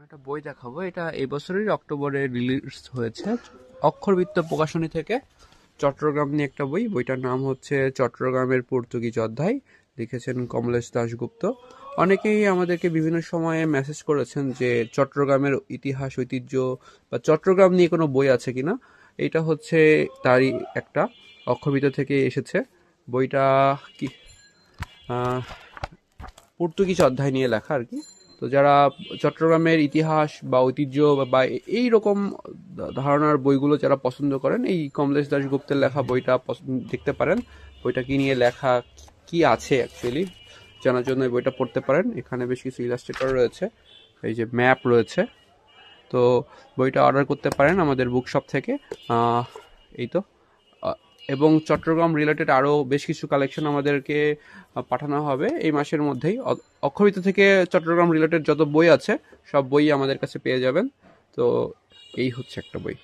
একটা বই দেখাবো, এটা এই বছরের অক্টোবরে রিলিজ হয়েছে অক্ষরবৃত্ত প্রকাশনী থেকে। চট্টগ্রাম নিয়ে একটা বই, বইটার নাম হচ্ছে চট্টগ্রামের পর্তুগিজ অধ্যায়, লিখেছেন কমলেশ দাশগুপ্ত। অনেকেই আমাদেরকে বিভিন্ন সময়ে মেসেজ করেছেন যে চট্টগ্রামের ইতিহাস ঐতিহ্য বা চট্টগ্রাম নিয়ে কোনো বই আছে কিনা। এইটা হচ্ছে তারই একটা, অক্ষরবৃত্ত থেকে এসেছে বইটা। কি পর্তুগিজ অধ্যায় নিয়ে লেখা আর কি। তো যারা চট্টগ্রামের ইতিহাস বা ঐতিহ্য বা এই রকম ধারণার বইগুলো যারা পছন্দ করেন, এই কমলেশ দাশগুপ্তের লেখা বইটা দেখতে পারেন। বইটা কি নিয়ে লেখা, কি আছে অ্যাকচুয়ালি জানার জন্য এই বইটা পড়তে পারেন। এখানে বেশ কিছু ইলাস্ট্রেটর রয়েছে, এই যে ম্যাপ রয়েছে। তো বইটা অর্ডার করতে পারেন আমাদের বুকশপ থেকে। এই তো। এবং চট্টগ্রাম রিলেটেড আরও বেশ কিছু কালেকশন আমাদেরকে পাঠানো হবে এই মাসের মধ্যেই। অক্ষরিত থেকে চট্টগ্রাম রিলেটেড যত বই আছে সব বই আমাদের কাছে পেয়ে যাবেন। তো এই হচ্ছে একটা বই।